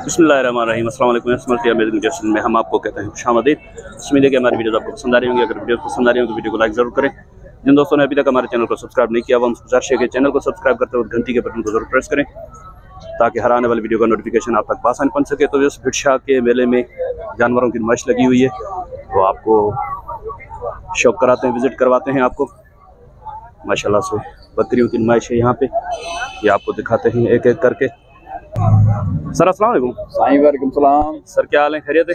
बिस्मिल्लाहिर्रहमानिर्रहीम। अस्सलाम वालेकुम। में हम आपको कहते हैं खुशामदीद। उम्मीद है कि हमारी वीडियो आपको पसंद आ रही होंगी। अगर वीडियो पसंद आ रही हो तो वीडियो को लाइक जरूर करें। जिन दोस्तों ने अभी तक हमारे चैनल को सब्सक्राइब नहीं किया वो हमसे गुजारिश है कि चैनल को सब्सक्राइब करते हुए घंटी के बटन को जरूर प्रेस करें ताकि हर आने वाली वीडियो का नोटिफिकेशन आप तक आसानी पहुंच सके। तो इस भिक्षा के मेले में जानवरों की नुमाइश लगी हुई है, तो आपको शौक कराते हैं, विजिट करवाते हैं आपको। माशाल्लाह से बकरियों की नुमाइश है यहाँ पे, ये आपको दिखाते हैं एक एक करके। सर अस्सलाम वालेकुम। वालेकुम सलाम। सर क्या हाल है, खैरियत है?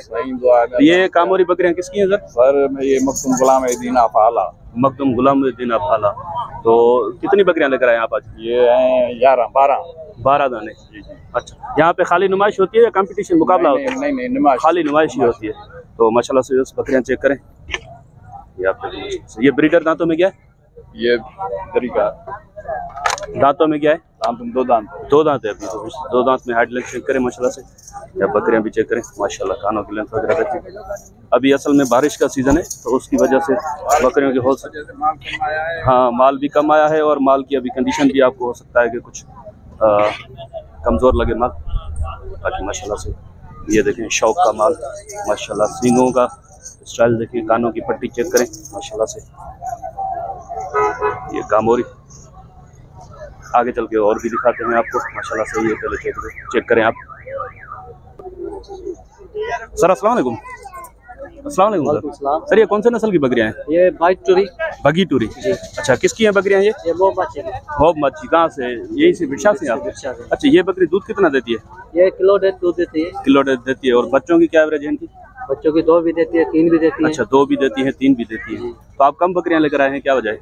ये कामोरी बकरियां किसकी हैं सर? सर ये मखदूम गुलामुद्दीन अफाला। मखदूम गुलामुद्दीन अफाला। तो कितनी बकरियां लेकर आए आप आज? ये हैं 12 दाने। अच्छा, यहाँ पे खाली नुमाइश होती है या कंपटीशन मुकाबला होता है? नहीं नुमाइश, खाली नुमाइश ही होती है। तो माशाल्लाह से बकरियां चेक करें। ये ब्रीडर दांतों में क्या है? ये तरीका दांतों में क्या है? दो दांत है अभी। तो दो दांत में हाइट लेंथ चेक करें माशाल्लाह से, या बकरियां भी चेक करें माशाल्लाह। कानों की लेंथ वगैरह देखें। अभी असल में बारिश का सीजन है तो उसकी वजह से बकरियों की हौसला, हाँ माल भी कम आया है और माल की अभी कंडीशन भी आपको हो सकता है कि कुछ कमज़ोर लगे माल। बाकी माशाल्लाह से ये देखें शौक का माल माशाल्लाह। सींगों का स्टाइल देखिए, कानों की पट्टी चेक करें माशाल्लाह से। ये कामोरी आगे चल के और भी दिखाते हैं आपको माशाल्लाह से। ये पहले चेक करें आप। सर अस्सलाम वालेकुम। अस्सलाम वालेकुम सर, ये कौन से नस्ल की बकरियां हैं? ये बगी टूरी। अच्छा, किसकी हैं बकरियां ये? मोहम्मद जी। कहाँ से? यही से भिक्षा से आप? अच्छा, ये बकरी दूध कितना देती है? ये किलो दूध देती है। किलो देती है। और बच्चों की क्या एवरेज है इनकी? बच्चों की 2 भी देती है, 3 भी देती है। अच्छा, 2 भी देती है, 3 भी देती है। तो आप कम बकरियां लेकर आए हैं, क्या वजह है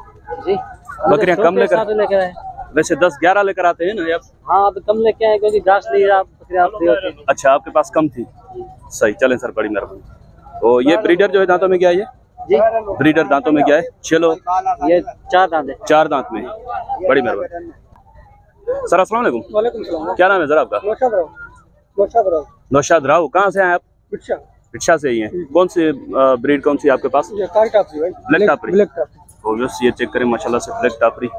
जी? बकरियां कम लेकर आए? वैसे 10-11 लेकर आते हैं ना आप? हाँ, अब कम लेके आए क्योंकि घास नहीं रहा बकरियां। अच्छा, आपके पास कम थी, सही। चलें सर, बड़ी मेहरबानी। तो ये ब्रीडर जो है दांतों में क्या है ये जी? ब्रीडर दांतों में क्या है? चलो, ये 4 दांत है। 4 दांत में। बड़ी मेहरबानी सर। अस्सलाम वालेकुम। वालेकुम सलाम। क्या नाम है सर आपका? नौशाद राव। कहाँ से हैं आप? भिक्षा से ही हैं। कौन सी ब्रीड कौन सी आपके पास? ब्लैक टापरी। तो ये चेक करें माशाल्लाह से, ब्लैक टापरी।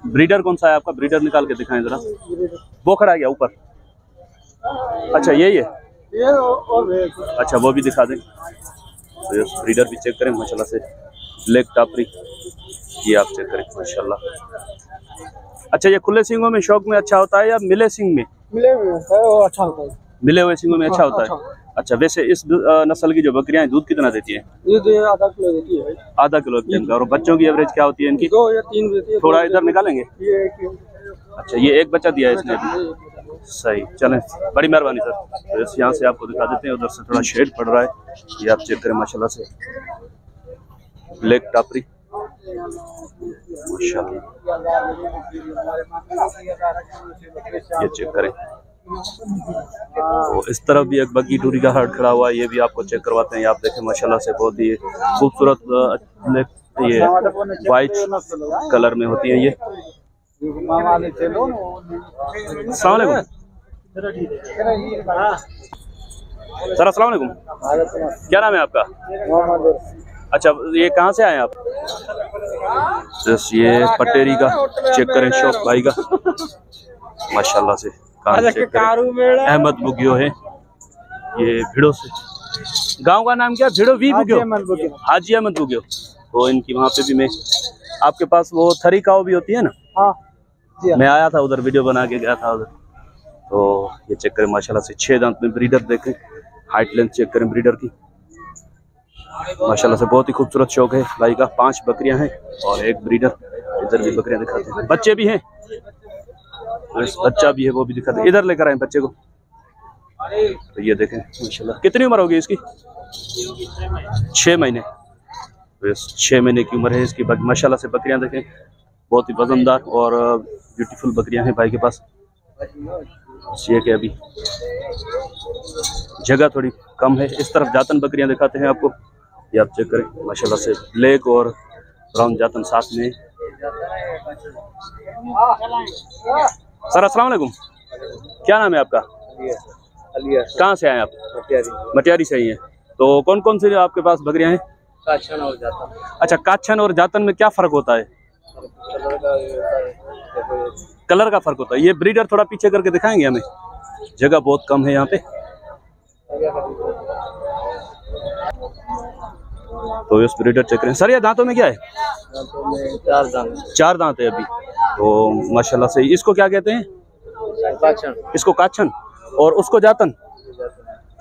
ब्रीडर कौन सा है आपका? ब्रीडर निकाल के दिखाएं जरा। वो खड़ा गया ऊपर। अच्छा, यही है। अच्छा, वो भी दिखा दें। तो ये ब्रीडर भी चेक करें माशाल्लाह से, ब्लैक टापरी। ये आप चेक करें माशाल्लाह। अच्छा, ये खुले सींगों में शौक में अच्छा होता है या मिले सींग में? मिले हुए अच्छा होता है। मिले हुए सींगों में अच्छा होता है। अच्छा, वैसे इस नस्ल की जो बकरियां हैं दूध कितना देती हैं? दूध आधा किलो देती है। आधा किलो देती है। और बच्चों की एवरेज क्या होती है इनकी? 2 या 3 देती है। थोड़ा इधर निकालेंगे। अच्छा, ये एक बच्चा दिया है इसने अभी, सही। चलें, बड़ी मेहरबानी सर। तो यहाँ से आपको दिखा देते हैं, उधर से थोड़ा शेड पड़ रहा है। ये आप चेक करें माशाल्लाह से, ब्लैक टापरी माशाल्लाह। ये चेक करें। तो इस तरफ भी एक बगी टूरी का हर्ड खड़ा हुआ है, ये भी आपको चेक करवाते हैं। आप देखें माशाल्लाह से बहुत ही खूबसूरत ये वाइट कलर में होती है ये। अस्सलाम वालेकुम सर। अस्सलाम वालेकुम। क्या नाम है आपका? अच्छा, ये कहाँ से आए आप? ये पटेरी का चेक करें, शौक भाई का माशाल्लाह से। अहमद बुगियो है ये, भिड़ो से। गांव का नाम क्या? भिड़ो वी बुगियो, हाजी अहमद बुगियो। तो इनकी वहाँ पे भी मैं, आपके पास वो थरी काऊ भी होती है ना? हाँ जी, मैं आया था उधर, वीडियो बना के गया था उधर। तो ये चेक करें माशाल्लाह से, 6 दांत में ब्रीडर देखें। हाइट लेंथ चेक करें ब्रीडर की माशाल्लाह से। बहुत ही खूबसूरत शौक है भाई का। 5 बकरियां हैं और एक ब्रीडर। इधर भी बकरियां दिखाते हैं, बच्चे भी हैं। बच्चा भी है, वो भी दिखाते हैं। इधर लेकर आए बच्चे को। तो ये देखें माशाल्लाह। कितनी उम्र होगी इसकी? 6 महीने। तो 6 महीने की उम्र है इसकी माशाल्लाह से। बकरियां देखें, बहुत ही वजनदार और ब्यूटीफुल बकरियां हैं भाई के पास। ये कि अभी जगह थोड़ी कम है। इस तरफ जातन बकरियां दिखाते हैं आपको, ये आप चेक करें माशाल्लाह से। ब्लैक और ब्राउन जातन साथ में। सर अस्सलाम वालेकुम। क्या नाम है आपका? कहाँ से आए आप? मटियारी से ही हैं। तो कौन कौन से आपके पास बकरियां हैं? काछन और जातन। अच्छा, काछन और जातन में क्या फ़र्क होता है? कलर का फ़र्क होता है। ये ब्रीडर थोड़ा पीछे करके दिखाएंगे हमें। जगह बहुत कम है यहाँ पे। तो इस ब्रीडर चेक करें। सर ये दांतों में क्या है? दांतों में 4 दांत। 4 दांत है अभी। तो माशाल्लाह से। इसको क्या कहते हैं? काछन। इसको काछन। और उसको जातन।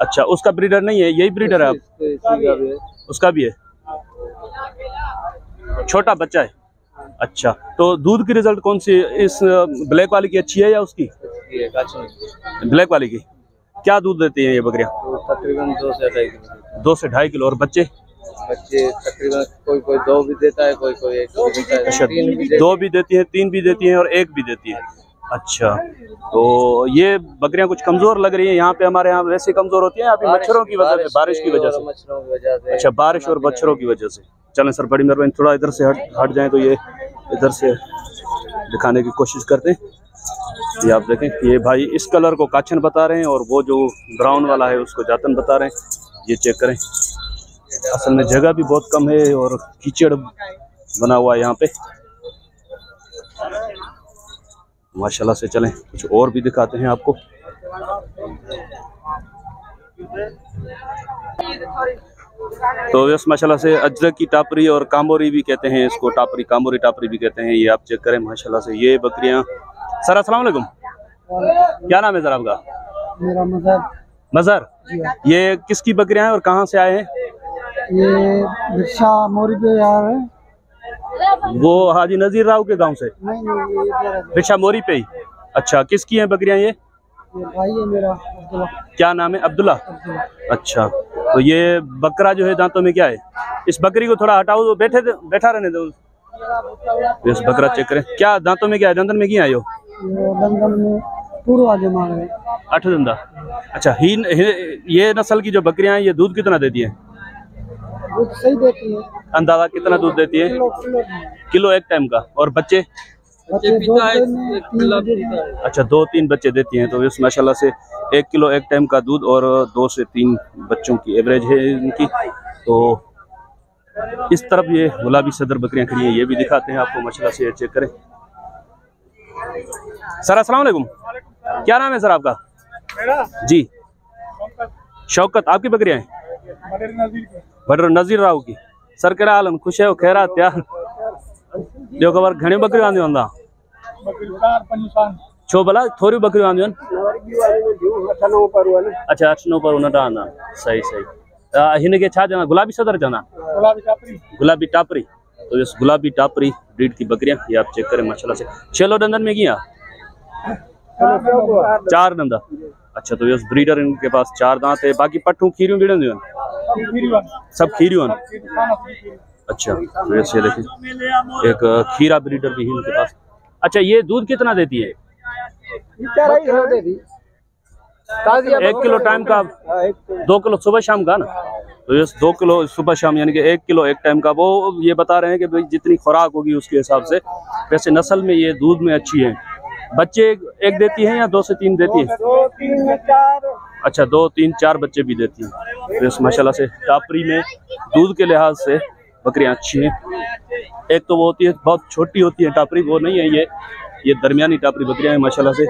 अच्छा, उसका ब्रीडर नहीं है, यही ब्रीडर है आप? उसका भी है, छोटा बच्चा है। अच्छा, तो दूध की रिजल्ट कौन सी, इस ब्लैक वाली की अच्छी है या उसकी? ब्लैक वाली की। क्या दूध देती हैं ये बकरियां? तकरीबन 2 से 2.5 किलो। 2 से 2.5 किलो। और बच्चे? बच्चे तकरीबन कोई 2 भी देता है, कोई 1 भी देता है। अच्छा, 2 भी देती है, 3 भी देती है और 1 भी देती है। अच्छा, तो ये बकरियां कुछ कमजोर लग रही है यहाँ पे। हमारे यहाँ वैसे कमजोर होती है अभी मच्छरों की वजह से, बारिश की वजह से। अच्छा, बारिश और मच्छरों की वजह से। चलें सर, बड़ी मेहरबानी। थोड़ा इधर से हट जाएं तो ये इधर से दिखाने की कोशिश करते हैं। ये आप देखें, ये भाई इस कलर को काछन बता रहे हैं और वो जो ब्राउन वाला है उसको जातन बता रहे हैं। ये चेक करें। असल में जगह भी बहुत कम है और कीचड़ बना हुआ है यहाँ पे माशाल्लाह से। चलें कुछ और भी दिखाते हैं आपको। तो यस माशाल्लाह से अजरक की टापरी और कामोरी भी कहते हैं इसको, टापरी, कामोरी टापरी भी कहते हैं। ये आप चेक करें माशाल्लाह से। ये बकरियां। सर अस्सलाम वालेकुम, क्या नाम है सर आपका? मेरा मज़हर। मज़हर। ये किसकी बकरियां हैं और कहाँ से आए हैं? ये भिक्षा मोरी पे आ रहे हैं। वो हाजी नजीर राव के गांव से? नहीं, भिक्षा मोरी पे ही। अच्छा, किसकी हैं बकरियां ये? भाई है मेरा अब्दुल्ला। क्या नाम है? अब्दुल्ला। अच्छा, तो ये बकरा जो है दांतों में क्या है? इस बकरी को थोड़ा हटाओ, तो बैठा रहने दो। इस बकरा चेक करें, क्या दांतों में क्या है? दंदन में क्या है? दंदन में पूरा जमा है। 8 दंदा। अच्छा, ये नस्ल की जो बकरियां हैं ये दूध कितना देती हैं? दूध सही देती है। अंदाजा कितना दूध देती है? किलो एक टाइम का। और बच्चे? अच्छा, 2-3 बच्चे देती हैं। तो इस माशाल्लाह से 1 किलो एक टाइम का दूध और 2 से 3 बच्चों की एवरेज है इनकी। तो इस तरफ ये गुलाबी सदर बकरियां खड़ी हैं, ये भी दिखाते हैं आपको माशाल्लाह से। चेक करें। सर अस्सलाम वालेकुम, क्या नाम है सर आपका? जी, शौकत। आपकी बकरियां हैं? बटर नजीर राव की। सर केड़ा हाल? खुश है? खैरा त्यार? जो खबर घणी बकरियां आंदियूं हूंदा? छो भला थोड़ी बकरियां आंदियूं आहिनि? अच्छा, 8-9 पर उन आंदा। सही सही। हिन खे छा चवंदा? गुलाबी सदर चवंदा? गुलाबी टापरी। तो इस गुलाबी टापरी ब्रीड की बकरियां ये आप चेक करें माशाल्लाह से। छेलो दंदन में किया? 4 दंदा। अच्छा, तो इस ब्रीडर इनके पास 4 दांत है। बाकी पट्ठू खीरियों बिड़ंदियूं आहिनि? सब खीरियों आहिनि। अच्छा, तो ये देखिए एक खीरा ब्रीडर भी है इनके पास। अच्छा, ये दूध कितना देती है? 1 किलो टाइम का, 2 किलो सुबह शाम का ना? तो ये 2 किलो सुबह शाम यानी कि 1 किलो एक टाइम का। वो ये बता रहे हैं कि भाई जितनी खुराक होगी उसके हिसाब से। वैसे नस्ल में ये दूध में अच्छी है। बच्चे एक देती हैं या 2 से 3 देती है? 2, 3, 4। अच्छा, 2, 3, 4 बच्चे भी देती हैं। तो इस माशाल्लाह से टापरी में दूध के लिहाज से बकरियां अच्छी हैं। एक तो वो होती है बहुत छोटी होती है टापरी, वो नहीं है ये दरमियानी टापरी बकरियां हैं माशाल्लाह से,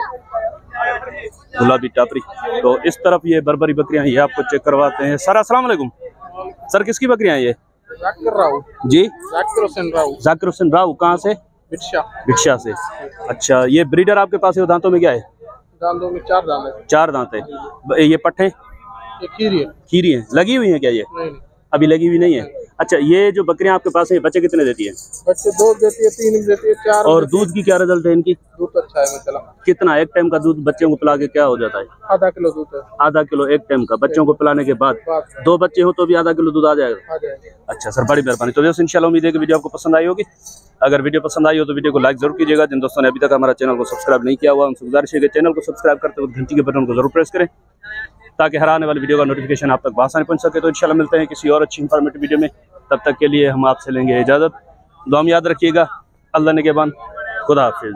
गुलाबी टापरी। तो इस तरफ ये बरबरी बकरियां ये आपको चेक करवाते हैं। सर अस्सलाम वालेकुम, सर किसकी बकरियां हैं ये? जाकिर राव जी, जाकिर हुसैन राव। जाकिर हुसैन राव। कहाँ से? भिक्षा से। अच्छा, ये ब्रीडर आपके पास है, दांतों में क्या है? दांतों में 4 दांत है। 4 दांत है। ये पट्ठे? ये खीरी है। लगी हुई है क्या ये? नहीं। अभी लगी हुई नहीं है। अच्छा, ये जो बकरियां आपके पास है बच्चे कितने देती हैं? बच्चे 2 देती है, 3 देती है, 4। और दूध की क्या रिजल्ट है इनकी? दूध अच्छा है माशाल्लाह। कितना एक टाइम का दूध बच्चों को पिला के क्या हो जाता है? आधा किलो दूध है। आधा किलो एक टाइम का बच्चों को पिलाने के बाद? 2 बच्चे हो तो भी आधा किलो दूध आ जाएगा? अच्छा सर, बड़ी मेहरबानी। तो दोस्तों इंशाल्लाह उम्मीद है कि वीडियो आपको पसंद आई होगी। अगर वीडियो पसंद आई हो तो वीडियो को लाइक जरूर कीजिएगा। जिन दोस्तों ने अभी तक हमारा चैनल को सब्सक्राइब नहीं किया हुआ उनसे गुजारिश है कि चैनल को सब्सक्राइब करते वक्त घंटी के बटन को जरूर प्रेस करें ताकि हर आने वाली वीडियो का नोटिफिकेशन आप तक आसानी पहुंच सके। तो इंशाल्लाह मिलते हैं किसी और अच्छी इंफॉर्मेटिव वीडियो में। तब तक के लिए हम आपसे लेंगे इजाज़त। दुआ में याद रखिएगा। अल्लाह ने के बाद खुदा हाफिज़।